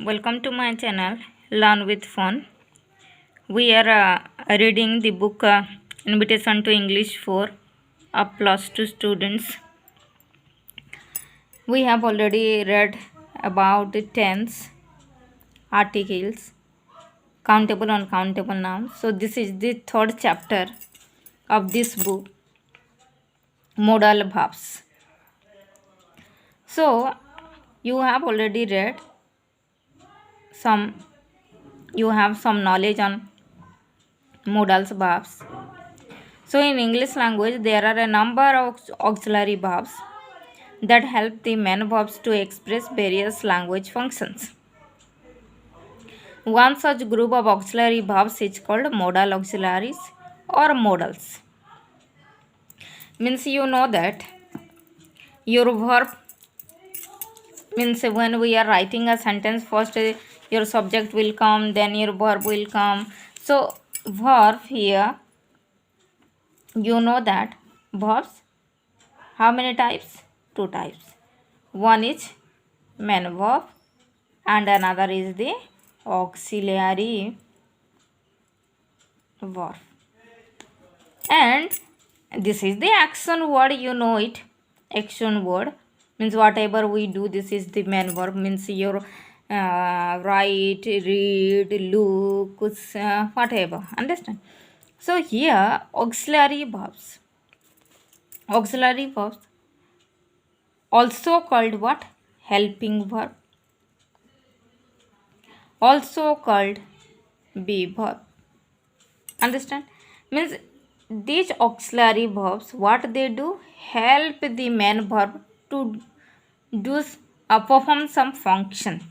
Welcome to my channel Learn with Fun. We are reading the book Invitation to English for plus 2 students. We have already read about the tense, articles, countable, uncountable nouns. So this is the third chapter of this book, Modal verbs. So you have already read some. You have some knowledge on modal verbs. So in English language, there are a number of auxiliary verbs that help the main verbs to express various language functions. One such group of auxiliary verbs is called modal auxiliaries or modals. Means you know that your verb means when we are writing a sentence, first your subject will come, then your verb will come. So verb here, you know that verbs, how many types? Two types. One is main verb and another is the auxiliary verb. And this is the action word, you know it. Action word means whatever we do, this is the main verb, means your write, read, look, whatever. Understand? So here auxiliary verbs. Auxiliary verbs also called what? Helping verb. Also called be verb. Understand? Means these auxiliary verbs, what they do? Help the main verb to do perform some function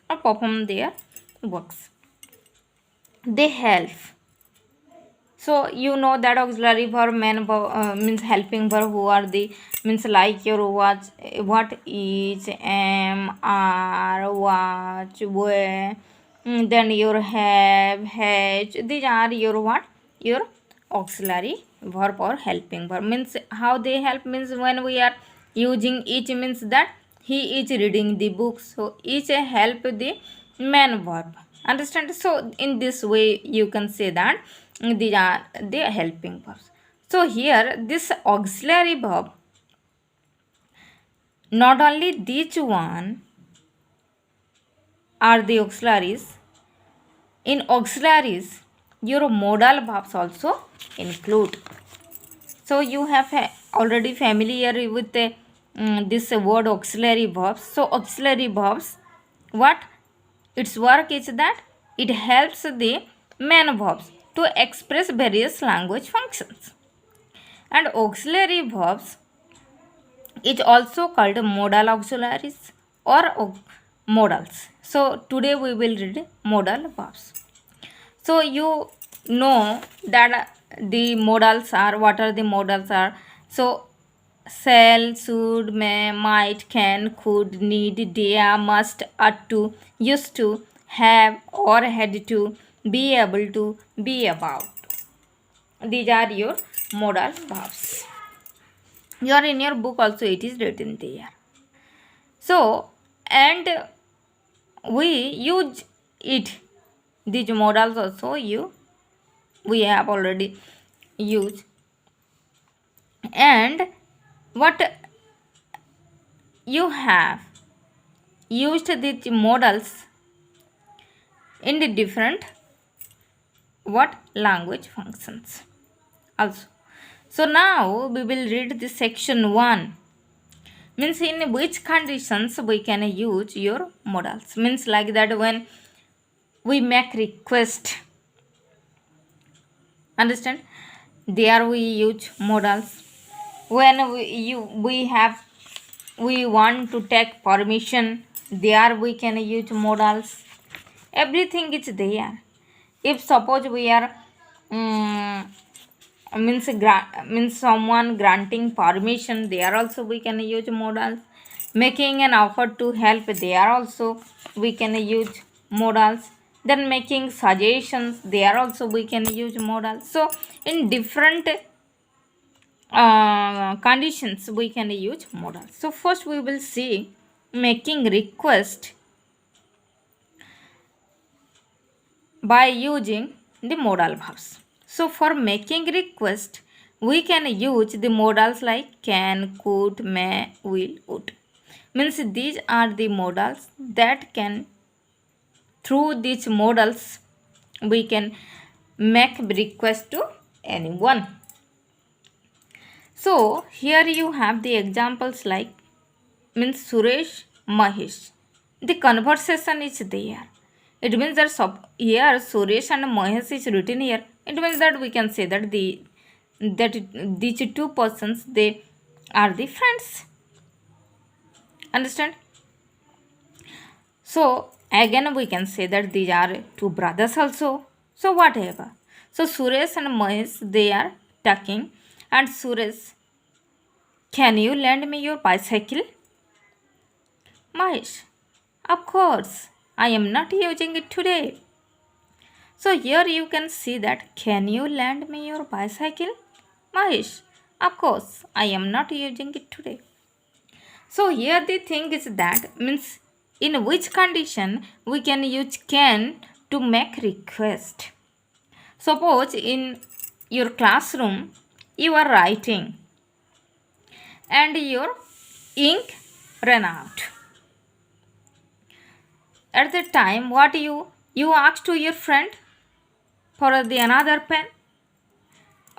or perform their works. They help. So you know that auxiliary verb, main verb means helping verb. Who are the means like your what is, am, are, watch, were. Then your have, has. These are your what? Your auxiliary verb or helping verb. Means how they help means when we are using each means that he is reading the book. So each help the main verb. Understand? So in this way you can say that these are the helping verbs. So here this auxiliary verb, not only these one are the auxiliaries. In auxiliaries, your modal verbs also include. So you have already familiar with this word auxiliary verbs. So auxiliary verbs, what its work is that it helps the main verbs to express various language functions. And auxiliary verbs is also called modal auxiliaries or modals. So today we will read modal verbs. So you know that the modals are, what are the modals are? So shall, should, may, might, can, could, need, dare, must, ought to, used to, have or had to, be able to, be about. These are your modal verbs. Your in your book also it is written there. So and we use it. These modals also we have already used. And what you have used these modals in the different what language functions also. So now we will read the section 1. Means in which conditions we can use your modals. Means like that when we make request. Understand? There we use modals. When we want to take permission, there we can use modals. Everything is there. If suppose we are means someone granting permission, there also we can use modals. Making an offer to help, there also we can use modals. Then making suggestions, there also we can use modals. So in different conditions we can use modals. So first we will see making request. by using the modal verbs. So for making request, we can use the modals like can, could, may, will, would. Means these are the modals that can, through these modals, we can make request to anyone. So here you have the examples like means Suresh, Mahesh. The conversation is there. It means that here Suresh and Mahesh is written here. It means that we can say that these two persons, they are the friends. Understand? So again we can say that these are two brothers also. So whatever. So Suresh and Mahesh, they are talking, and Suresh, can you lend me your bicycle? Mahesh, of course, I am not using it today. So here you can see that, can you lend me your bicycle? Mahesh, of course, I am not using it today. So here the thing is that means in which condition we can use can to make request. Suppose in your classroom you are writing and your ink ran out. At the time, what you ask to your friend for the another pen,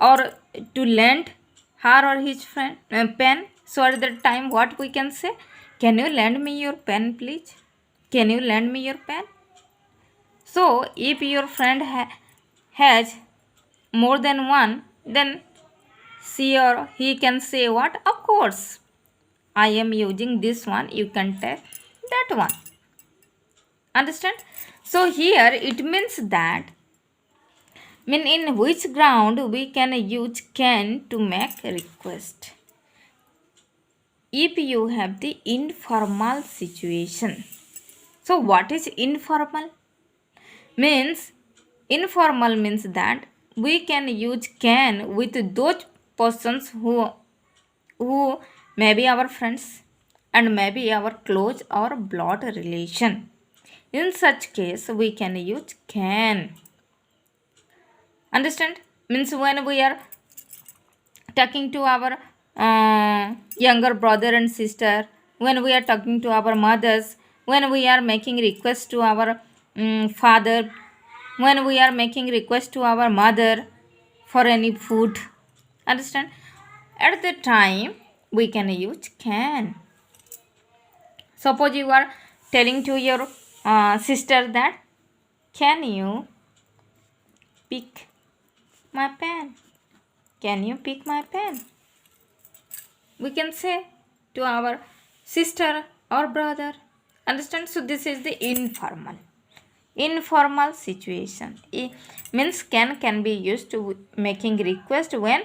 or to lend her or his friend pen. So at that time, what we can say, can you lend me your pen please? Can you lend me your pen? So if your friend has more than one, then she or he can say what? Of course, I am using this one, you can take that one. Understand? So here it means that in which ground we can use can to make request. If you have the informal situation. So what is informal? Informal means that we can use can with those persons who may be our friends and may be our close or blood relation. In such case, we can use can. Understand? Means when we are talking to our younger brother and sister, when we are talking to our mothers, when we are making request to our father, when we are making request to our mother for any food. Understand? At the time we can use can. Suppose you are telling to your sister that, can you pick my pen? Can you pick my pen? We can say to our sister or brother. Understand? So this is the informal situation. Means can be used to making request when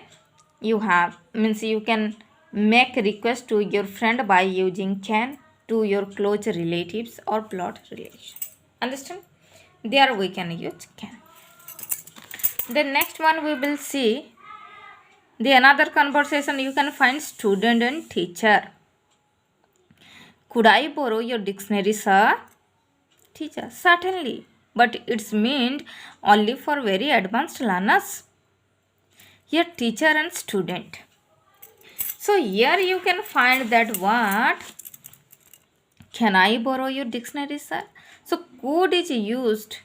you have, means you can make request to your friend by using can to your close relatives or blood relation. Understand? There we can use can. The next one we will see the another conversation. You can find student and teacher. Could I borrow your dictionary, sir? Teacher, certainly, but it's meant only for very advanced learners. Here teacher and student. So here you can find that what? Can I borrow your dictionary, sir? So could is used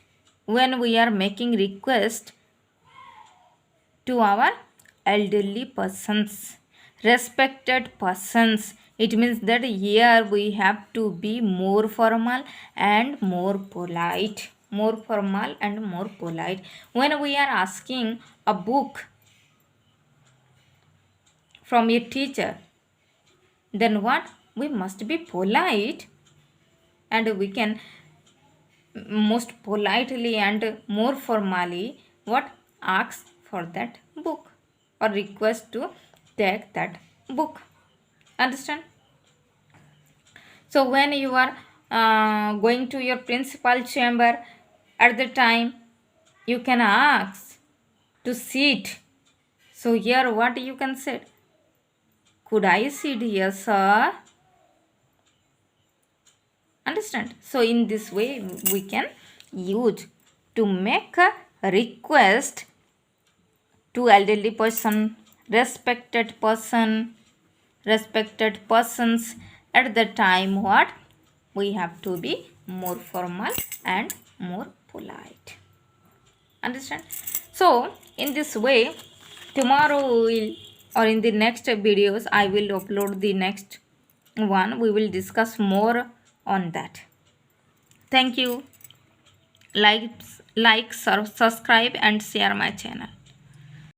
when we are making request to our elderly persons, respected persons. It means that here we have to be more formal and more polite. More formal and more polite. When we are asking a book from a teacher, then what? We must be polite, and we can most politely and more formally what? Ask for that book or request to take that book. Understand? So when you are going to your principal chamber, at the time you can ask to sit. So here what you can say? Could I sit here, sir? Understand? So in this way we can use to make a request to elderly person, respected persons at the time what? We have to be more formal and more polite. Understand? So in this way, tomorrow we will, or in the next videos I will upload the next one. We will discuss more on that. Thank you. Like, subscribe and share my channel.